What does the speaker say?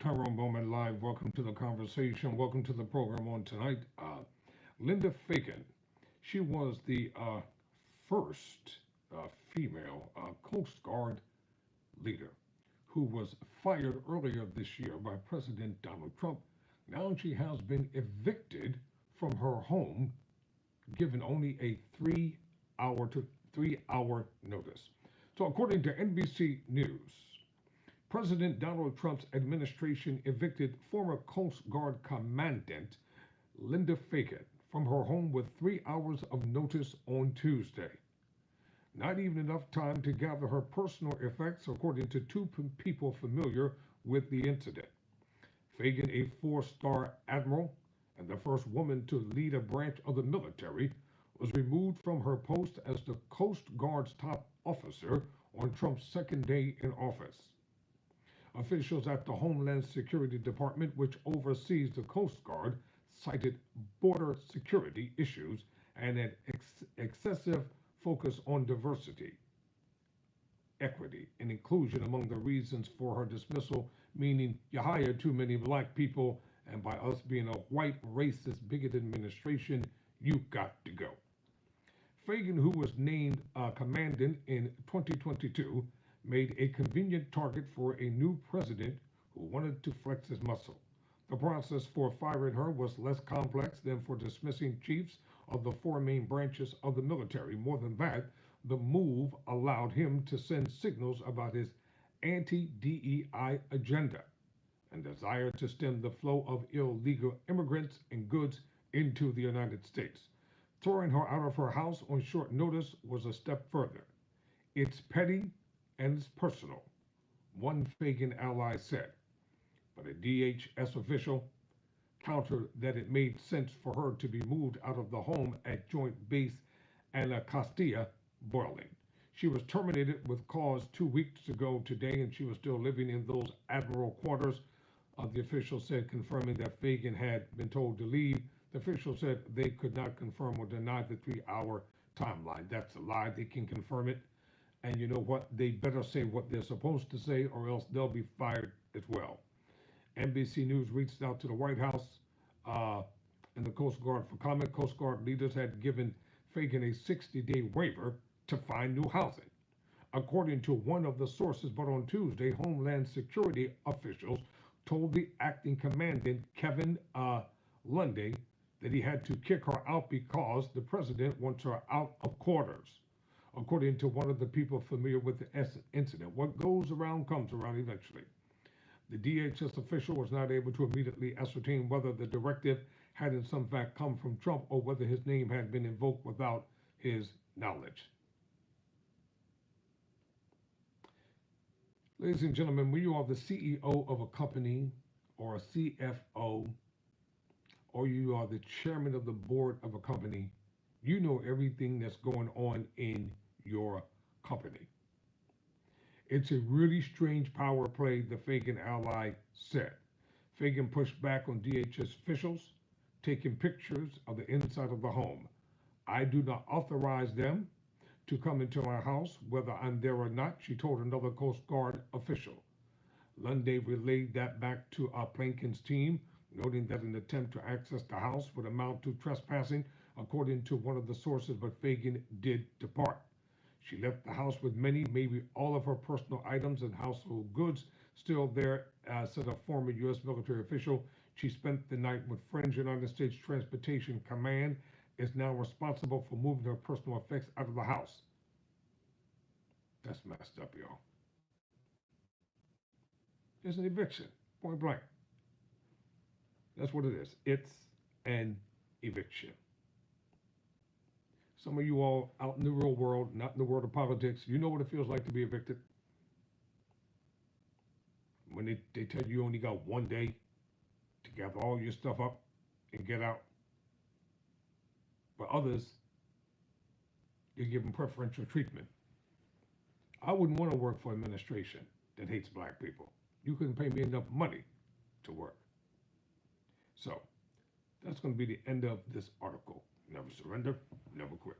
Tyrone Bowman live. Welcome to the conversation. Welcome to the program on tonight. Linda Fagan. She was the first female Coast Guard leader who was fired earlier this year by President Donald Trump. Now she has been evicted from her home, given only a 3 hour notice. So according to NBC News, President Donald Trump's administration evicted former Coast Guard Commandant Linda Fagan from her home with 3 hours of notice on Tuesday. Not even enough time to gather her personal effects, according to two people familiar with the incident. Fagan, a four-star admiral and the first woman to lead a branch of the military, was removed from her post as the Coast Guard's top officer on Trump's second day in office. Officials at the Homeland Security Department, which oversees the Coast Guard, cited border security issues and an excessive focus on diversity, equity, and inclusion among the reasons for her dismissal, meaning you hired too many black people, and by us being a white, racist, bigoted administration, you got to go. Fagan, who was named commandant in 2022, made a convenient target for a new president who wanted to flex his muscle. The process for firing her was less complex than for dismissing chiefs of the four main branches of the military. More than that, the move allowed him to send signals about his anti-DEI agenda and desire to stem the flow of illegal immigrants and goods into the United States. Throwing her out of her house on short notice was a step further. It's petty and it's personal, one Fagan ally said. But a DHS official countered that it made sense for her to be moved out of the home at Joint Base Anacostia, Boiling. She was terminated with cause 2 weeks ago today, and she was still living in those admiral quarters. The official said, confirming that Fagan had been told to leave. The official said they could not confirm or deny the 3 hour timeline. That's a lie. They can confirm it. And you know what? They better say what they're supposed to say, or else they'll be fired as well. NBC News reached out to the White House and the Coast Guard for comment. Coast Guard leaders had given Fagan a 60-day waiver to find new housing, according to one of the sources. But on Tuesday, Homeland Security officials told the acting commandant, Kevin Lundy, that he had to kick her out because the president wants her out of quarters, according to one of the people familiar with the incident. What goes around comes around eventually. The DHS official was not able to immediately ascertain whether the directive had in some fact come from Trump or whether his name had been invoked without his knowledge. Ladies and gentlemen, when you are the CEO of a company or a CFO, or you are the chairman of the board of a company, you know everything that's going on in your company. It's a really strange power play, the Fagan ally said. Fagan pushed back on DHS officials, taking pictures of the inside of the home. I do not authorize them to come into my house, whether I'm there or not, she told another Coast Guard official. Lundy relayed that back to Plankin's team, noting that an attempt to access the house would amount to trespassing, according to one of the sources, but Fagan did depart. She left the house with many, maybe all of her personal items and household goods still there, said a former U.S. military official. She spent the night with friends. United States Transportation Command is now responsible for moving her personal effects out of the house. That's messed up, y'all. It's an eviction, point blank. That's what it is. It's an eviction. Some of you all out in the real world, not in the world of politics, you know what it feels like to be evicted. When they tell you only got 1 day to gather all your stuff up and get out. But others, you give them preferential treatment. I wouldn't want to work for an administration that hates black people. You couldn't pay me enough money to work. So that's going to be the end of this article. Never surrender, never quit.